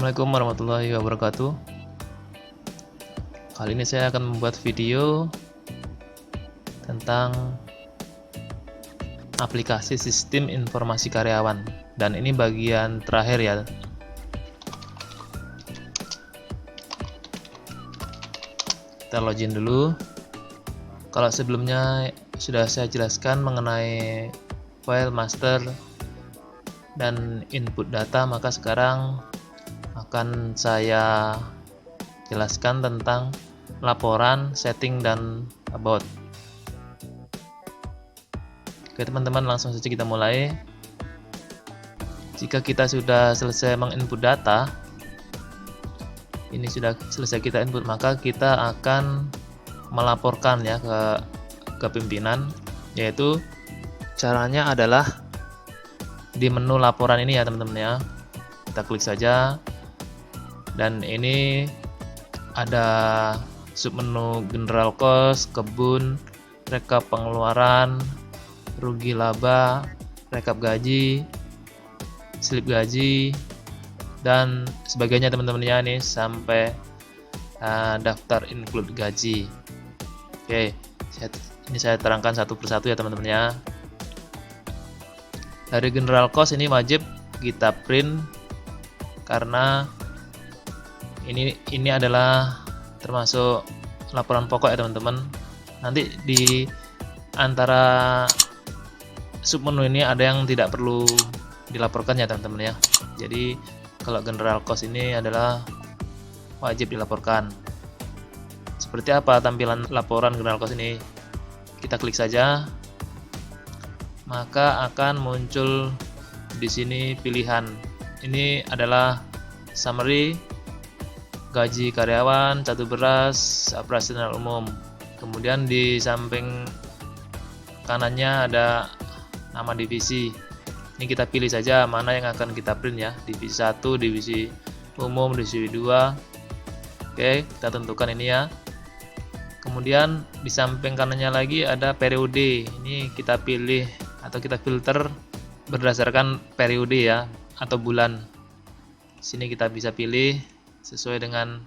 Assalamualaikum warahmatullahi wabarakatuh. Kali ini saya akan membuat video tentang aplikasi sistem informasi karyawan, dan ini bagian terakhir ya. Kita login dulu. Kalau sebelumnya sudah saya jelaskan mengenai file master dan input data, maka sekarang akan saya jelaskan tentang laporan, setting, dan about. Oke teman-teman, langsung saja kita mulai. Jika kita sudah selesai menginput data, ini sudah selesai kita input, maka kita akan melaporkan ya ke pimpinan, yaitu caranya adalah di menu laporan ini ya teman-teman ya. Kita klik saja, dan ini ada submenu general cost, kebun, rekap pengeluaran, rugi laba, rekap gaji, slip gaji, dan sebagainya teman-teman ya, nih sampai daftar include gaji. Oke, ini saya terangkan satu persatu ya teman-teman ya. Dari general cost ini wajib kita print karena ini adalah termasuk laporan pokok ya teman-teman. Nanti di antara submenu ini ada yang tidak perlu dilaporkan ya teman-teman ya. Jadi kalau general cost ini adalah wajib dilaporkan. Seperti apa tampilan laporan general cost ini? Kita klik saja, maka akan muncul di sini pilihan. Ini adalah summary, gaji karyawan, catur beras, operasional umum. Kemudian di samping kanannya ada nama divisi. Ini kita pilih saja mana yang akan kita print ya, divisi 1, divisi umum, divisi 2. Oke, kita tentukan ini ya. Kemudian di samping kanannya lagi ada periode. Ini kita pilih atau kita filter berdasarkan periode ya, atau bulan. Sini kita bisa pilih sesuai dengan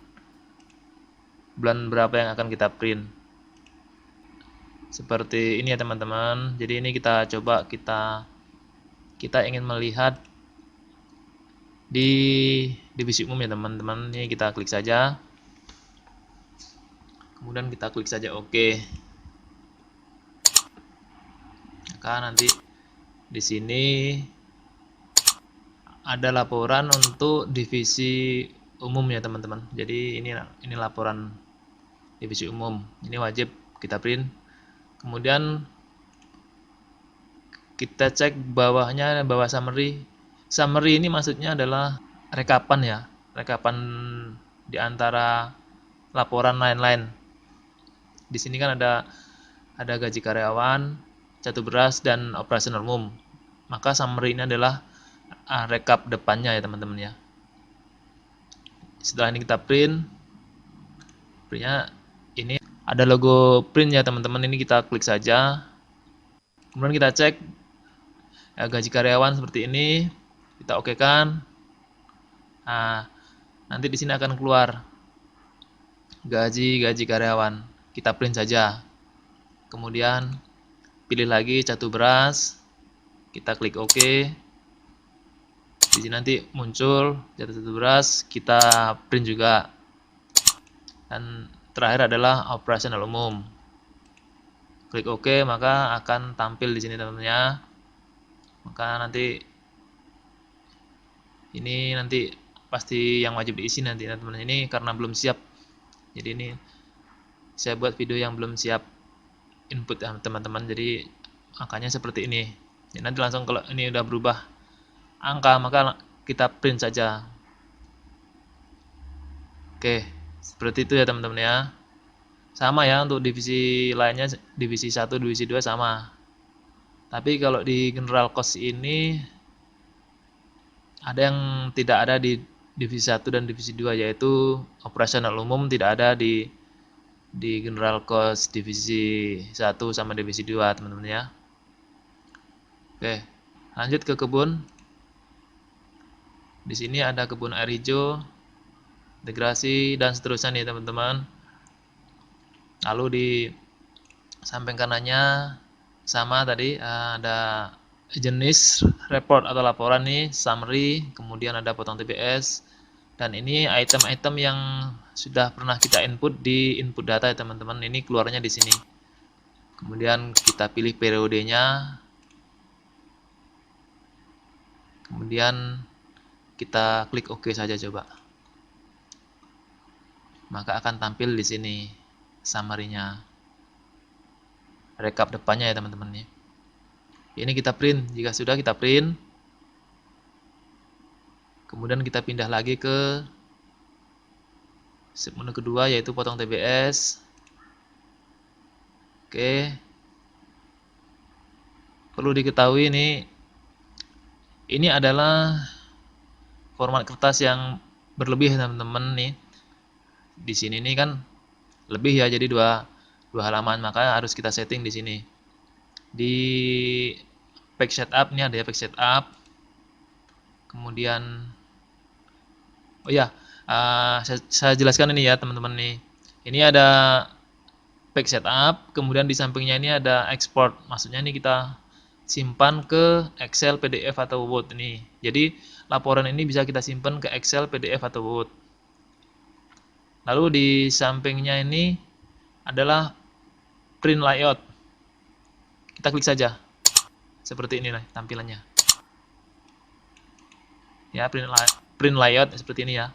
bulan berapa yang akan kita print. Seperti ini ya teman-teman. Jadi ini kita coba kita ingin melihat di divisi umum ya teman-teman. Ini kita klik saja. Kemudian kita klik saja OK. Maka nanti di sini ada laporan untuk divisi umum ya teman-teman. Jadi ini laporan divisi umum. Ini wajib kita print. Kemudian kita cek bawahnya, bawah summary. Summary ini maksudnya adalah rekapan ya, rekapan di antara laporan lain-lain. Di sini kan ada gaji karyawan, catur beras, dan operasional umum. Maka summary ini adalah rekap depannya ya teman-teman ya. Setelah ini kita printnya ini ada logo print ya teman-teman. Ini kita klik saja, kemudian kita cek gaji karyawan seperti ini, kita oke kan. Nah, nanti di sini akan keluar gaji karyawan. Kita print saja, kemudian pilih lagi catur beras, kita klik OK. Di sini nanti muncul catur beras, kita print juga. Dan terakhir adalah operasional umum. Klik OK, maka akan tampil di sini teman-teman ya. Maka nanti ini pasti yang wajib diisi nanti teman-teman. Ini karena belum siap. Jadi ini saya buat video yang belum siap input ya teman-teman. Jadi angkanya seperti ini. Ya, nanti langsung kalau ini udah berubah angka, maka kita print saja. Oke, seperti itu ya teman-teman ya. Sama ya untuk divisi lainnya, divisi 1, divisi 2 sama. Tapi kalau di general cost ini ada yang tidak ada di divisi 1 dan divisi 2, yaitu operasional umum tidak ada di general cost divisi 1 sama divisi 2 teman-teman ya. Oke, lanjut ke kebun. Di sini ada kebun air hijau, integrasi dan seterusnya nih teman-teman. Lalu di samping kanannya sama tadi ada jenis report atau laporan nih, summary, kemudian ada potong TBS, dan ini item-item yang sudah pernah kita input di input data ya teman-teman. Ini keluarnya di sini. Kemudian kita pilih periodenya, kemudian kita klik OK saja coba. Maka akan tampil di sini summary-nya. Rekap depannya ya teman-teman nih. Ini kita print. Jika sudah kita print. Kemudian kita pindah lagi ke menu kedua yaitu potong TBS. Oke. Perlu diketahui ini adalah format kertas yang berlebih teman-teman nih. Di sini nih kan lebih ya, jadi dua halaman, maka harus kita setting di sini. Di page setup ini ada ya, page setup. Kemudian oh ya, saya jelaskan ini ya teman-teman nih. Ini ada page setup, kemudian di sampingnya ini ada export. Maksudnya ini kita simpan ke Excel, PDF atau Word ini. Jadi laporan ini bisa kita simpan ke Excel, PDF atau Word. Lalu di sampingnya ini adalah print layout. Kita klik saja. Seperti ini tampilannya. Ya, print layout seperti ini ya.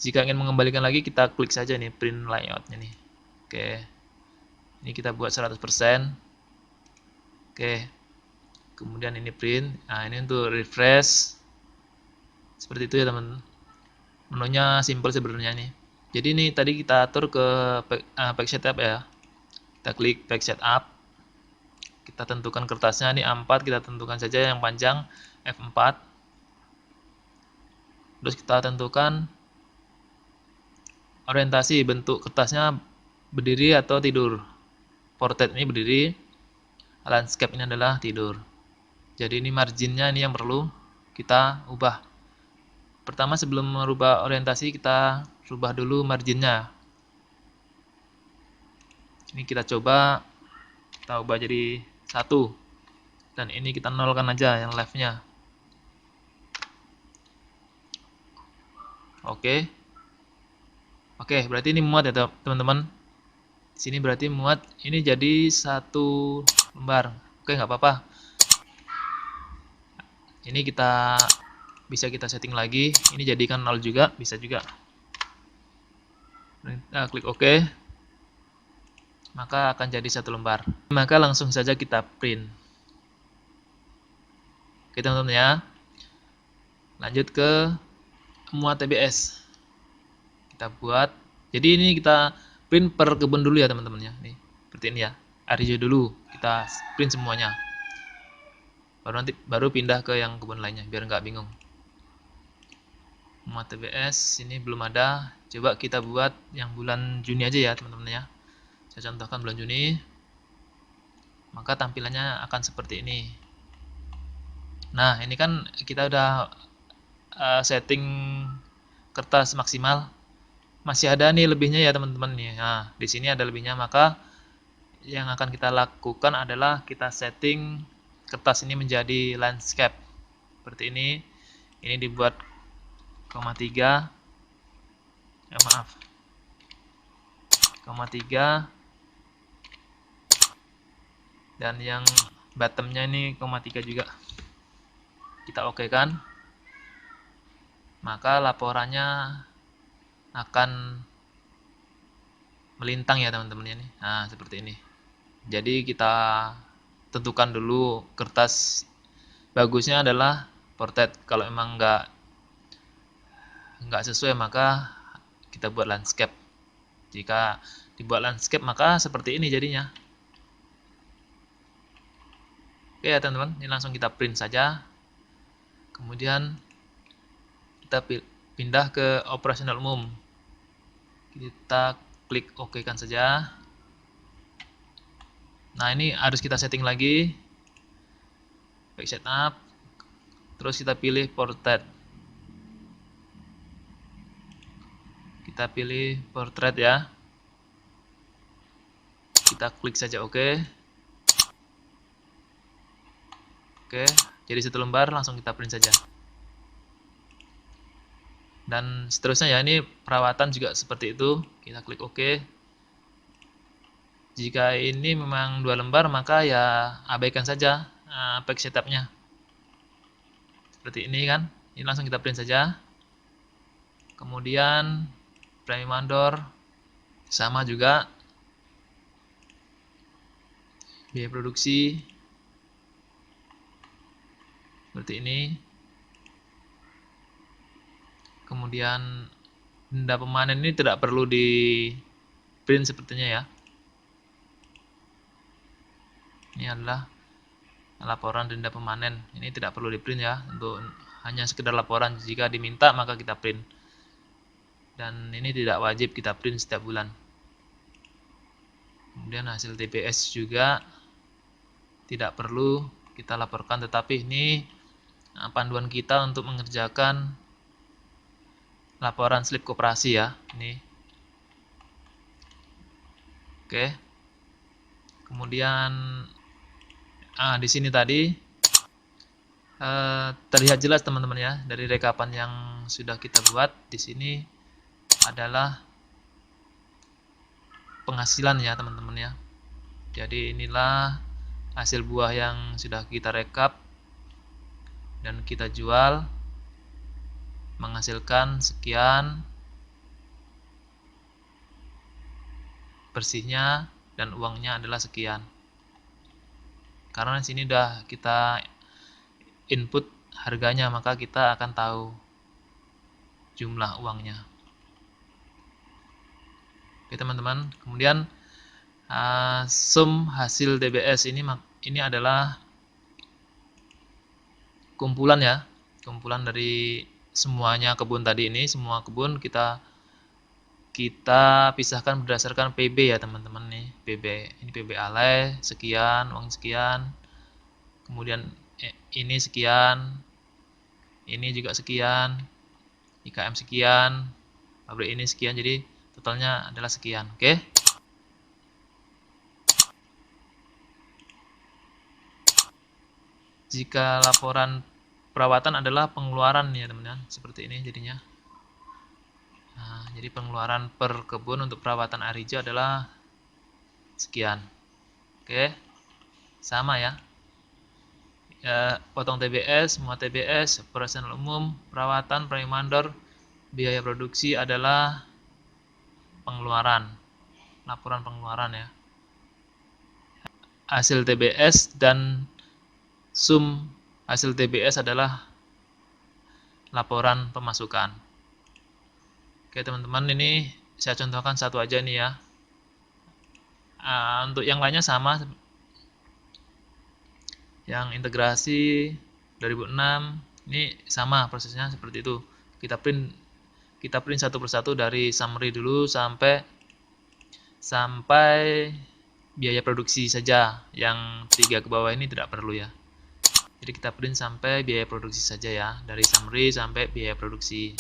Jika ingin mengembalikan lagi, kita klik saja nih print layoutnya nih. Oke. Ini kita buat 100%. Oke. Kemudian ini print. Nah, ini untuk refresh. Seperti itu ya, teman. Menunya simple sebenarnya nih. Jadi ini tadi kita atur ke page setup ya. Kita klik page setup. Kita tentukan kertasnya ini A4, kita tentukan saja yang panjang F4. Terus kita tentukan orientasi bentuk kertasnya berdiri atau tidur. Portrait ini berdiri, landscape ini adalah tidur. Jadi ini marginnya ini yang perlu kita ubah. Pertama sebelum merubah orientasi kita rubah dulu marginnya. Ini kita coba kita ubah jadi 1. Dan ini kita nolkan aja yang left-nya. Oke. Oke, berarti ini muat ya teman-teman. Di sini berarti muat. Ini jadi 1 lembar. Oke, nggak apa-apa. Ini bisa kita setting lagi. Ini jadikan 0 juga, bisa juga. Kita klik OK. Maka akan jadi 1 lembar. Maka langsung saja kita print. Oke teman-teman ya. Lanjut ke muat TBS. Kita buat. Jadi ini kita print per kebun dulu ya teman-teman ya. Nih, seperti ini ya. Air hijau dulu. Kita print semuanya. Baru pindah ke yang kebun lainnya biar nggak bingung. Muat TBS ini belum ada. Coba kita buat yang bulan Juni aja ya teman-teman ya. Saya contohkan bulan Juni. Maka tampilannya akan seperti ini. Nah, ini kan kita udah setting kertas maksimal. Masih ada nih lebihnya ya teman-teman nih. Nah, di sini ada lebihnya, maka yang akan kita lakukan adalah kita setting kertas ini menjadi landscape. Seperti ini. Ini dibuat 0,3. Ya, maaf. 0,3. Dan yang bottomnya ini 0,3 juga. Kita oke kan? Maka laporannya akan melintang ya teman-teman ini. Nah, seperti ini. Jadi kita tentukan dulu kertas bagusnya adalah portrait. Kalau emang nggak sesuai maka kita buat landscape. Jika dibuat landscape maka seperti ini jadinya. Oke ya teman-teman, ini langsung kita print saja. Kemudian kita pindah ke operasional umum. Kita klik OK kan saja. Nah, ini harus kita setting lagi. Page setup. Terus kita pilih portrait. Kita pilih portrait ya. Kita klik saja oke. Oke, jadi satu lembar langsung kita print saja. Dan seterusnya ya, ini perawatan juga seperti itu. Kita klik oke. Jika ini memang 2 lembar, maka ya abaikan saja page setupnya. Seperti ini kan, ini langsung kita print saja. Kemudian premi mandor sama juga, biaya produksi seperti ini. Kemudian denda pemanen ini tidak perlu di print sepertinya ya. Ini adalah laporan denda pemanen, ini tidak perlu di print ya, untuk hanya sekedar laporan. Jika diminta maka kita print, dan ini tidak wajib kita print setiap bulan. Kemudian hasil TBS juga tidak perlu kita laporkan, tetapi ini panduan kita untuk mengerjakan laporan slip koperasi ya. Ini oke. Kemudian di sini tadi terlihat jelas teman-teman ya, dari rekapan yang sudah kita buat. Di sini adalah penghasilan ya teman-teman ya. Jadi inilah hasil buah yang sudah kita rekap dan kita jual, menghasilkan sekian bersihnya, dan uangnya adalah sekian. Karena di sini udah kita input harganya, maka kita akan tahu jumlah uangnya. Oke teman-teman, kemudian sum hasil TBS ini adalah kumpulan ya, kumpulan dari semuanya kebun tadi ini. Semua kebun kita pisahkan berdasarkan PB ya teman-teman nih. PB ini PB alay sekian, uang sekian, kemudian ini sekian, ini juga sekian, IKM sekian, pabrik ini sekian, jadi totalnya adalah sekian. Oke. Jika laporan perawatan adalah pengeluaran ya teman-teman, seperti ini jadinya. Nah, jadi pengeluaran per kebun untuk perawatan air hijau adalah sekian. Oke, sama ya. Potong TBS, semua TBS, operasional umum, perawatan, premi mandor, biaya produksi adalah pengeluaran, laporan pengeluaran ya. Hasil TBS dan sum hasil TBS adalah laporan pemasukan. Oke teman-teman, ini saya contohkan satu aja nih ya. Untuk yang lainnya sama, yang integrasi 2006 ini sama prosesnya seperti itu. Kita print satu persatu dari summary dulu sampai biaya produksi saja. Yang 3 ke bawah ini tidak perlu ya. Jadi kita print sampai biaya produksi saja ya, dari summary sampai biaya produksi.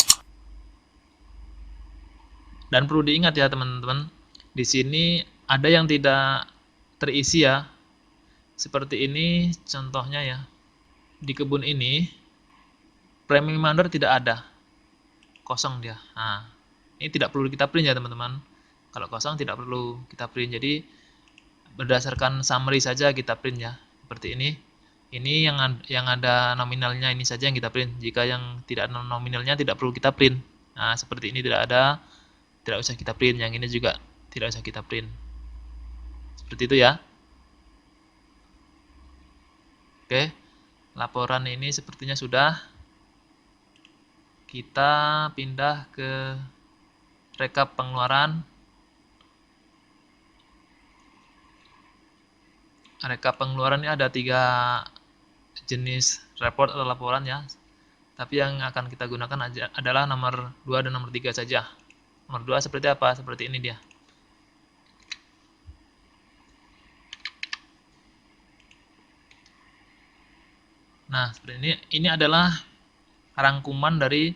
Dan perlu diingat ya teman-teman, di sini ada yang tidak terisi ya. Seperti ini contohnya ya. Di kebun ini premi mandor tidak ada, kosong dia. Nah, ini tidak perlu kita print ya teman-teman. Kalau kosong tidak perlu kita print. Jadi berdasarkan summary saja kita print ya. Seperti ini. Ini yang ada nominalnya ini saja yang kita print. Jika yang tidak ada nominalnya tidak perlu kita print. Nah, seperti ini tidak ada, tidak usah kita print. Yang ini juga tidak usah kita print. Seperti itu ya. Oke, laporan ini sepertinya sudah. Kita pindah ke rekap pengeluaran. Rekap pengeluaran ini ada 3 jenis report atau laporan ya. Tapi yang akan kita gunakan adalah nomor 2 dan nomor 3 saja. Nomor 2 seperti apa? Seperti ini dia. Nah, seperti ini adalah rangkuman dari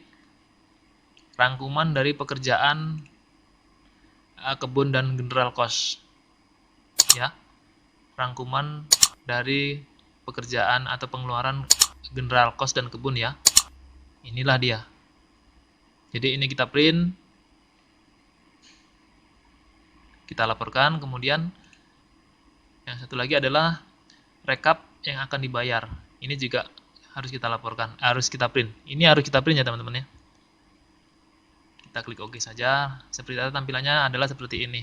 rangkuman dari pekerjaan kebun dan general cost ya, rangkuman dari pekerjaan atau pengeluaran general cost dan kebun ya. Inilah dia. Jadi ini kita print, kita laporkan. Kemudian yang satu lagi adalah rekap yang akan dibayar. Ini juga harus kita laporkan, harus kita print. Ini harus kita print ya teman-teman ya. Kita klik OK saja. Seperti itu tampilannya adalah seperti ini.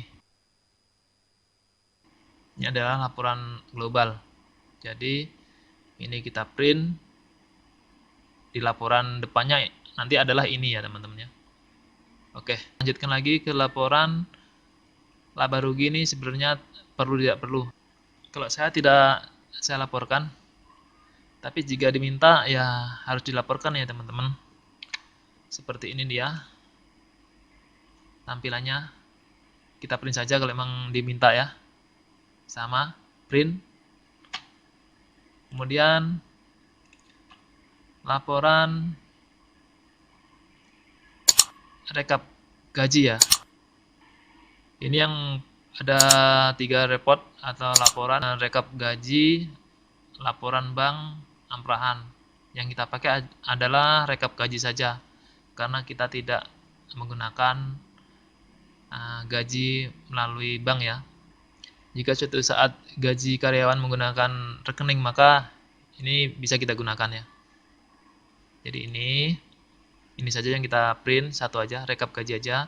Ini adalah laporan global. Jadi ini kita print. Di laporan depannya nanti adalah ini ya teman-teman ya. Oke, lanjutkan lagi ke laporan laba rugi. Ini sebenarnya perlu tidak perlu. Kalau saya tidak saya laporkan, tapi jika diminta ya harus dilaporkan ya teman-teman. Seperti ini dia tampilannya. Kita print saja kalau memang diminta ya. Sama, print. Kemudian laporan rekap gaji ya. Ini yang ada 3 report atau laporan rekap gaji, laporan bank, amprahan. Yang kita pakai adalah rekap gaji saja, karena kita tidak menggunakan gaji melalui bank ya. Jika suatu saat gaji karyawan menggunakan rekening, maka ini bisa kita gunakan ya. Jadi ini saja yang kita print, satu aja, rekap gaji aja.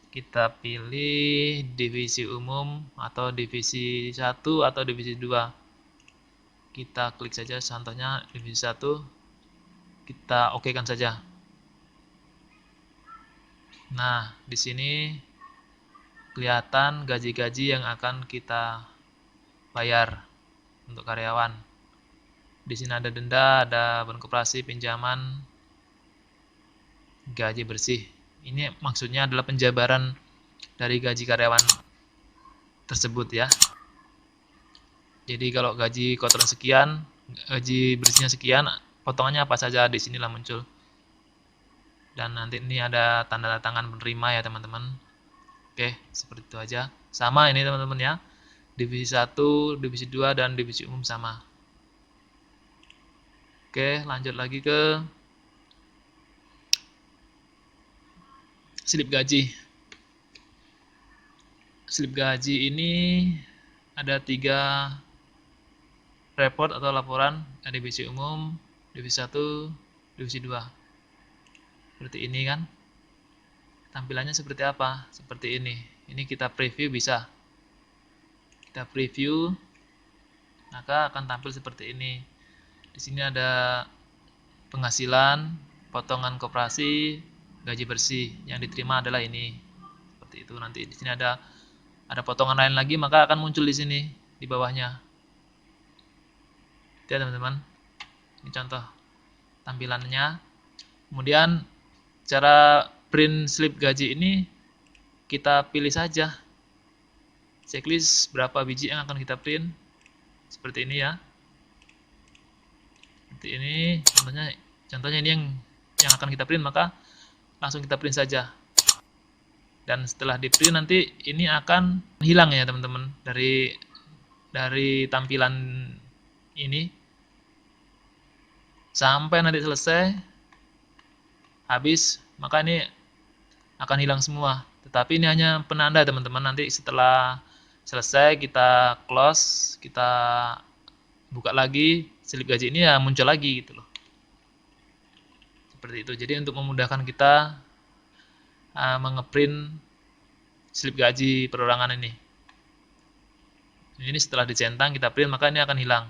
Kita pilih divisi umum atau divisi 1 atau divisi 2. Kita klik saja, contohnya divisi 1. Kita OK kan saja. Nah, di sini kelihatan gaji-gaji yang akan kita bayar untuk karyawan. Di sini ada denda, ada bon koperasi, pinjaman, gaji bersih. Ini maksudnya adalah penjabaran dari gaji karyawan tersebut ya. Jadi kalau gaji kotoran sekian, gaji bersihnya sekian, potongannya apa saja di sinilah muncul. Dan nanti ini ada tanda tangan penerima ya teman-teman. Oke, seperti itu aja. Sama ini teman-teman ya. Divisi 1, divisi 2 dan divisi umum sama. Oke, lanjut lagi ke slip gaji. Slip gaji ini ada 3 report atau laporan, divisi umum, divisi 1, divisi 2. Seperti ini kan. Tampilannya seperti apa? Seperti ini. Ini kita preview bisa. Kita preview, maka akan tampil seperti ini. Di sini ada penghasilan, potongan koperasi, gaji bersih. Yang diterima adalah ini. Seperti itu. Nanti di sini ada potongan lain lagi, maka akan muncul di sini di bawahnya. Itu ya teman-teman. Ini contoh tampilannya. Kemudian cara print slip gaji ini kita pilih saja checklist berapa biji yang akan kita print. Seperti ini ya. Seperti ini contohnya ini yang akan kita print, maka langsung kita print saja. Dan setelah di print nanti ini akan hilang ya teman-teman dari tampilan ini sampai nanti selesai habis, maka ini akan hilang semua. Tetapi ini hanya penanda teman-teman. Nanti setelah selesai kita close, kita buka lagi, slip gaji ini ya muncul lagi gitu loh. Seperti itu. Jadi untuk memudahkan kita mengeprint slip gaji perorangan ini. Ini setelah dicentang kita print, maka ini akan hilang.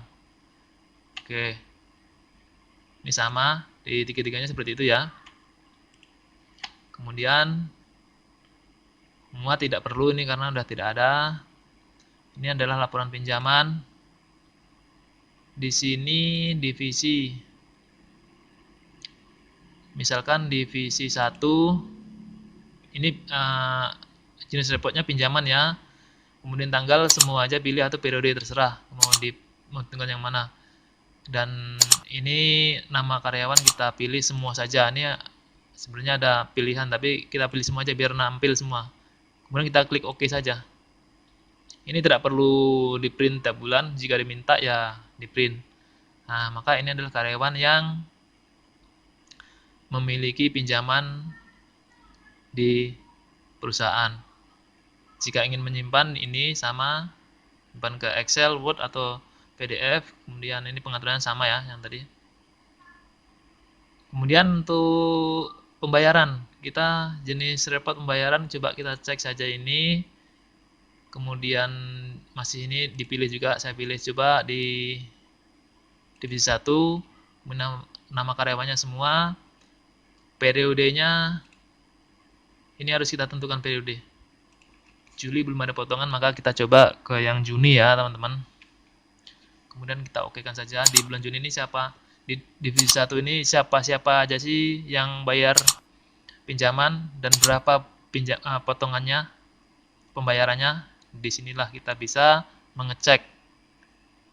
Oke. Ini sama di tiga-tiganya seperti itu ya. Kemudian semua tidak perlu ini karena sudah tidak ada. Ini adalah laporan pinjaman. Di sini divisi. Misalkan divisi 1 ini jenis reportnya pinjaman ya. Kemudian tanggal semua aja pilih atau periode terserah mau tinggal yang mana. Dan ini nama karyawan kita pilih semua saja. Ini sebenarnya ada pilihan, tapi kita pilih semua aja biar nampil semua. Kemudian kita klik OK saja. Ini tidak perlu di print tiap bulan, jika diminta ya di print. Nah, maka ini adalah karyawan yang memiliki pinjaman di perusahaan. Jika ingin menyimpan ini sama, simpan ke Excel, Word, atau PDF. Kemudian ini pengaturannya sama ya yang tadi. Kemudian untuk pembayaran, kita jenis report pembayaran coba kita cek saja ini. Kemudian masih ini dipilih juga, saya pilih coba di divisi 1, nama karyawannya semua, periodenya ini harus kita tentukan periode. Juli belum ada potongan, maka kita coba ke yang Juni ya teman-teman. Kemudian kita okekan saja. Di bulan Juni ini siapa, di divisi 1 ini siapa aja sih yang bayar pinjaman dan berapa potongannya pembayarannya. Disinilah kita bisa mengecek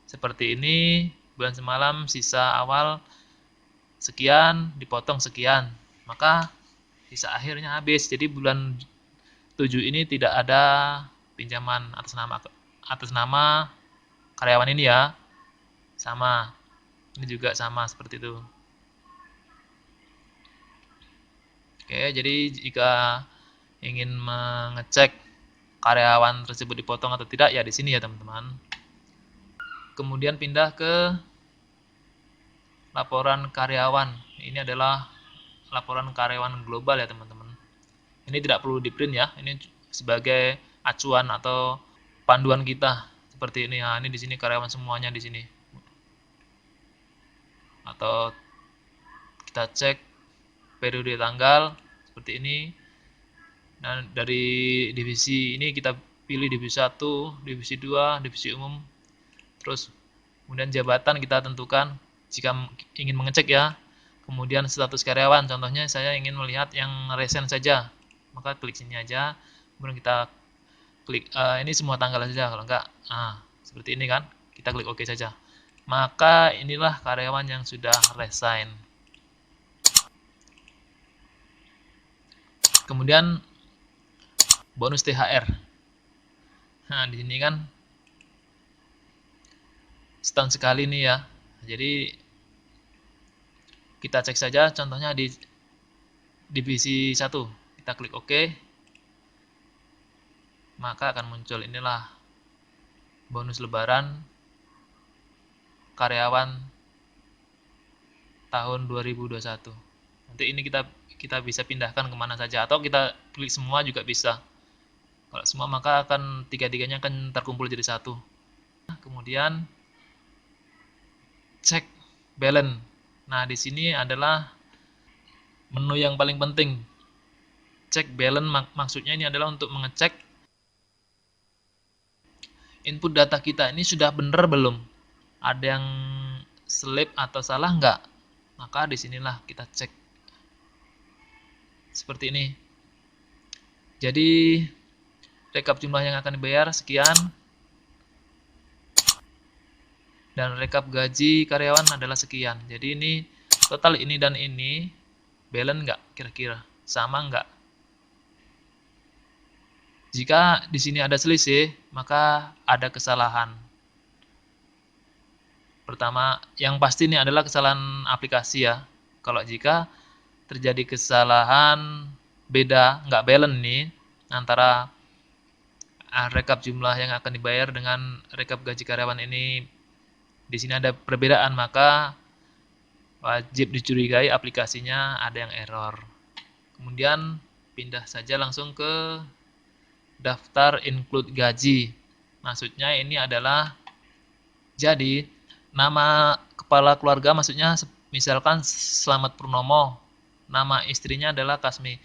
seperti ini, bulan semalam sisa awal sekian dipotong sekian, maka sisa akhirnya habis. Jadi bulan 7 ini tidak ada pinjaman atas nama karyawan ini ya, sama ini juga sama seperti itu. Oke, jadi jika ingin mengecek karyawan tersebut dipotong atau tidak ya di sini ya teman-teman. Kemudian pindah ke laporan karyawan. Ini adalah laporan karyawan global ya teman-teman. Ini tidak perlu di print ya. Ini sebagai acuan atau panduan kita seperti ini. Nah, ini di sini karyawan semuanya di sini. Atau kita cek periode tanggal seperti ini. Nah, dari divisi ini kita pilih divisi 1, divisi 2, divisi umum. Terus kemudian jabatan kita tentukan jika ingin mengecek ya. Kemudian status karyawan, contohnya saya ingin melihat yang resign saja. Maka klik sini aja. Kemudian kita klik ini semua tanggal saja, kalau enggak seperti ini kan. Kita klik OK saja. Maka inilah karyawan yang sudah resign. Kemudian bonus THR. Nah, di sini kan setahun sekali nih ya. Jadi kita cek saja contohnya di divisi 1. Kita klik OK. Maka akan muncul inilah bonus lebaran karyawan tahun 2021. Nanti ini kita bisa pindahkan kemana saja, atau kita klik semua juga bisa. Kalau semua maka akan tiga-tiganya akan terkumpul jadi satu. Kemudian cek balance. Nah, di sini adalah menu yang paling penting. Cek balance maksudnya ini adalah untuk mengecek input data kita ini sudah benar belum? Ada yang slip atau salah enggak? Maka disinilah kita cek. Seperti ini. Jadi rekap jumlah yang akan dibayar sekian, dan rekap gaji karyawan adalah sekian. Jadi ini total ini dan ini balance nggak kira-kira? Sama nggak? Jika di sini ada selisih, maka ada kesalahan. Pertama, yang pasti ini adalah kesalahan aplikasi ya. Kalau jika terjadi kesalahan beda, nggak balance nih antara rekap jumlah yang akan dibayar dengan rekap gaji karyawan ini, di sini ada perbedaan, maka wajib dicurigai aplikasinya ada yang error. Kemudian pindah saja langsung ke daftar include gaji. Maksudnya ini adalah, jadi nama kepala keluarga maksudnya misalkan Slamet Purnomo, nama istrinya adalah Kasmi,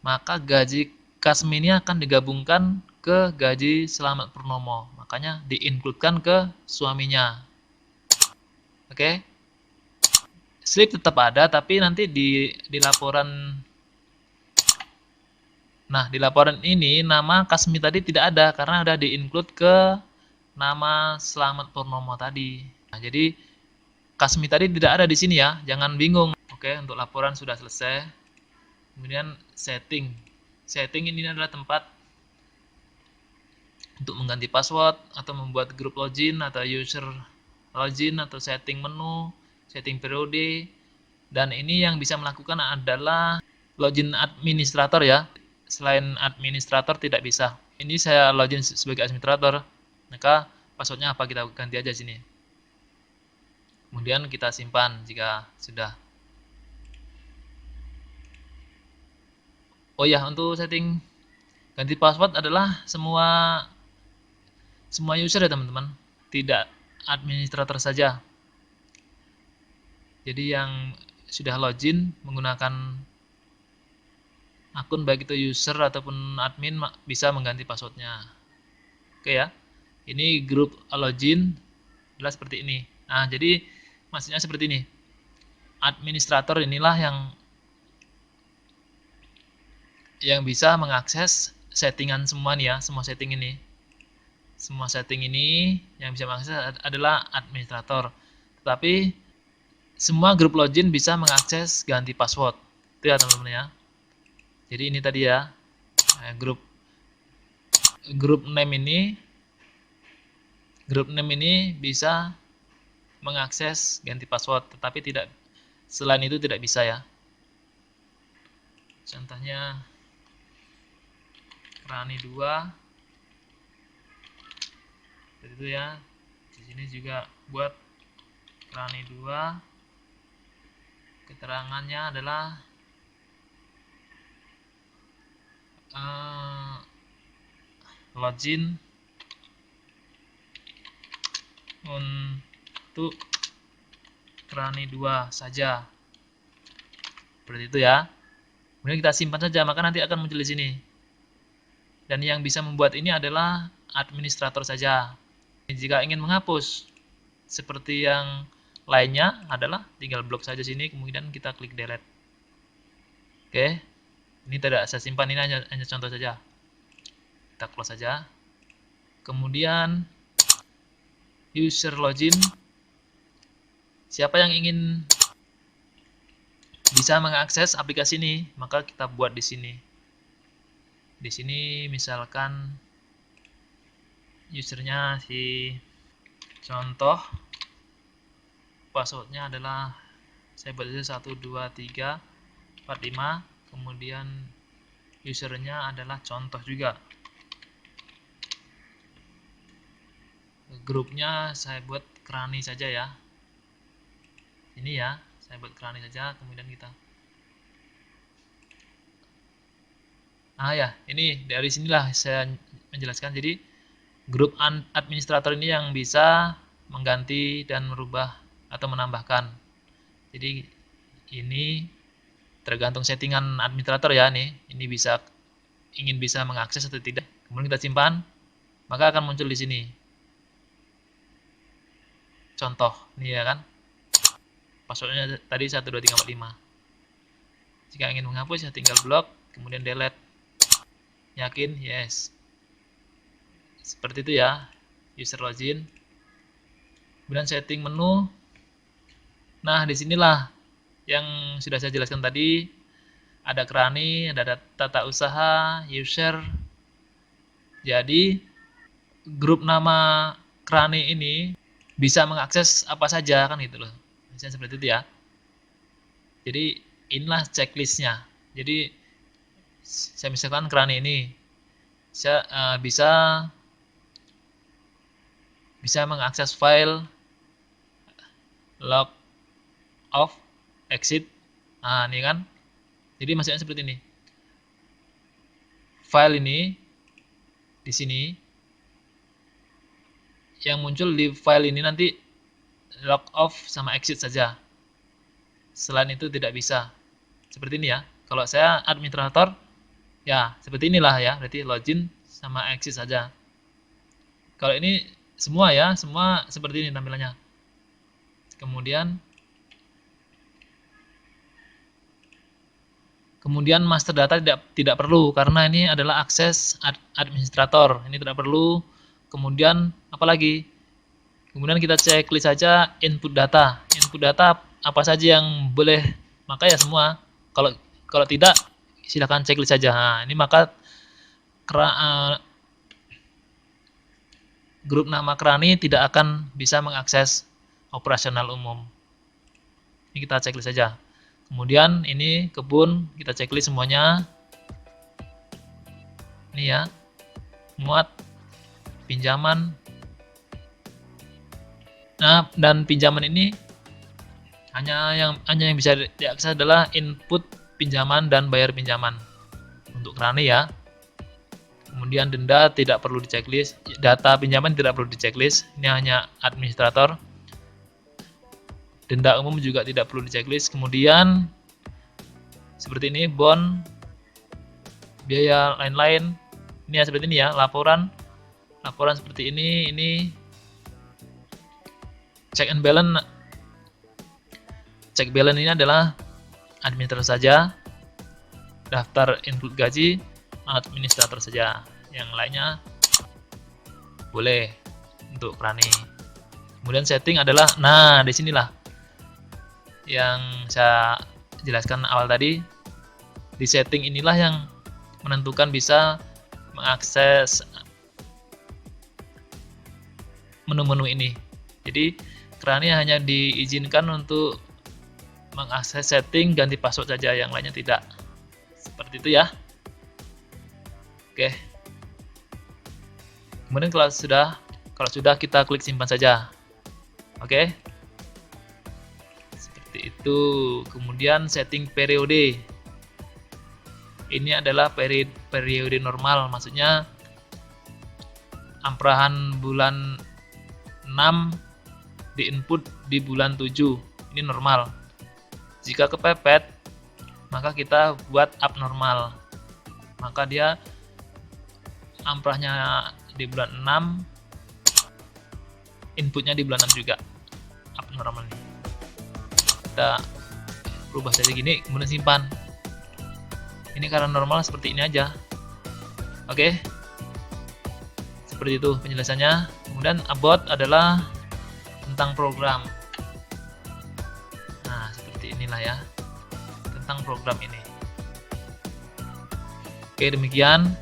maka gaji Kasmi ini akan digabungkan ke gaji Slamet Purnomo, makanya di-include-kan ke suaminya. Oke. Slip tetap ada, tapi nanti di laporan, nah di laporan ini nama Kasmi tadi tidak ada karena ada di-include ke nama Slamet Purnomo tadi. Nah, jadi Kasmi tadi tidak ada di sini ya, jangan bingung. Oke, untuk laporan sudah selesai. Kemudian setting. Setting ini adalah tempat untuk mengganti password atau membuat grup login atau user login atau setting menu, setting periode. Dan ini yang bisa melakukan adalah login administrator ya. Selain administrator tidak bisa. Ini saya login sebagai administrator, maka passwordnya apa kita ganti aja sini. Kemudian kita simpan jika sudah. Oh ya, untuk setting ganti password adalah semua user ya teman-teman, tidak administrator saja. Jadi yang sudah login menggunakan akun baik itu user ataupun admin bisa mengganti passwordnya. Oke ya, ini grup login adalah seperti ini. Nah, jadi maksudnya seperti ini. Administrator inilah yang bisa mengakses settingan semua nih ya, semua setting ini. Semua setting ini yang bisa mengakses adalah administrator. Tetapi semua grup login bisa mengakses ganti password. Itu ya teman-teman ya. Jadi ini tadi ya, grup name ini bisa mengakses ganti password, tetapi tidak, selain itu tidak bisa ya. Contohnya Krani 2 seperti itu ya. Di sini juga buat Krani 2, keterangannya adalah login untuk Krani 2 saja. Seperti itu ya. Kemudian kita simpan saja, maka nanti akan muncul di sini. Dan yang bisa membuat ini adalah administrator saja. Jika ingin menghapus seperti yang lainnya adalah tinggal blok saja sini, kemudian kita klik delete. Oke. Ini tidak saya simpan, ini hanya contoh saja. Kita close saja. Kemudian user login. Siapa yang ingin bisa mengakses aplikasi ini, maka kita buat di sini. Di sini misalkan usernya si contoh, passwordnya adalah saya buat 1 2 3 4 5. Kemudian usernya adalah contoh juga. Grupnya saya buat Krani saja ya. Ini ya, saya buat Krani saja. Kemudian kita, ya, ini dari sinilah saya menjelaskan. Jadi grup administrator ini yang bisa mengganti dan merubah atau menambahkan. Jadi ini tergantung settingan administrator ya nih. Ini ingin bisa mengakses atau tidak. Kemudian kita simpan, maka akan muncul di sini. Contoh, nih ya kan. Passwordnya tadi 1 2 3 4 5. Jika ingin menghapus ya tinggal blok, kemudian delete. Yakin? Yes. Seperti itu ya, user login. Kemudian setting menu. Nah, disinilah yang sudah saya jelaskan tadi, ada Krani, ada tata usaha, user. Jadi grup nama Krani ini bisa mengakses apa saja kan gitu loh. Misalnya seperti itu ya. Jadi inilah checklistnya. Jadi saya misalkan Krani ini saya bisa mengakses file log off exit. Nah, ini kan. Jadi maksudnya seperti ini. File ini di sini yang muncul di file ini nanti log off sama exit saja. Selain itu tidak bisa. Seperti ini ya. Kalau saya administrator ya seperti inilah ya. Berarti login sama exit saja. Kalau ini semua ya, semua seperti ini tampilannya. Kemudian master data tidak perlu karena ini adalah akses administrator. Ini tidak perlu. Kemudian apalagi? Kemudian kita checklist saja input data. Input data apa saja yang boleh, maka ya semua. Kalau tidak silakan checklist saja. Nah, ini maka grup nama Krani tidak akan bisa mengakses operasional umum. Ini kita checklist saja. Kemudian ini kebun, kita checklist semuanya. Ini ya, muat, pinjaman. Nah, dan pinjaman ini hanya yang bisa diakses adalah input pinjaman dan bayar pinjaman untuk Krani ya. Kemudian denda tidak perlu di checklist, data pinjaman tidak perlu di checklist, ini hanya administrator. Denda umum juga tidak perlu di checklist. Kemudian seperti ini, bond, biaya lain-lain, ini ya seperti ini ya, laporan seperti ini check and balance. Check balance ini adalah administrator saja, daftar input gaji administrator saja, yang lainnya boleh untuk Krani. Kemudian setting adalah, nah disinilah yang saya jelaskan awal tadi. Di setting inilah yang menentukan bisa mengakses menu-menu ini. Jadi Krani hanya diizinkan untuk mengakses setting ganti password saja, yang lainnya tidak. Seperti itu ya. Oke. Kemudian kalau sudah kita klik simpan saja. Oke. Seperti itu. Kemudian setting periode. Ini adalah periode normal, maksudnya amprahan bulan 6 diinput di bulan 7. Ini normal. Jika kepepet, maka kita buat abnormal. Maka dia amprahnya di bulan 6, inputnya di bulan 6 juga abnormal nih. Kita rubah saja gini, kemudian simpan. Ini karena normal seperti ini aja. Oke. Seperti itu penjelasannya. Kemudian about adalah tentang program. Nah, seperti inilah ya. Tentang program ini. Oke, demikian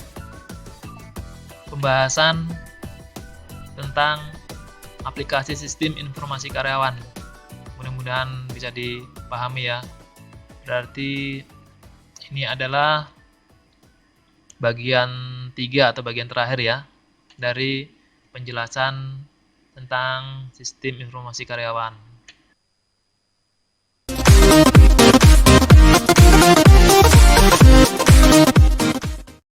pembahasan tentang aplikasi sistem informasi karyawan. Mudah-mudahan bisa dipahami ya. Berarti ini adalah bagian 3 atau bagian terakhir ya dari penjelasan tentang sistem informasi karyawan.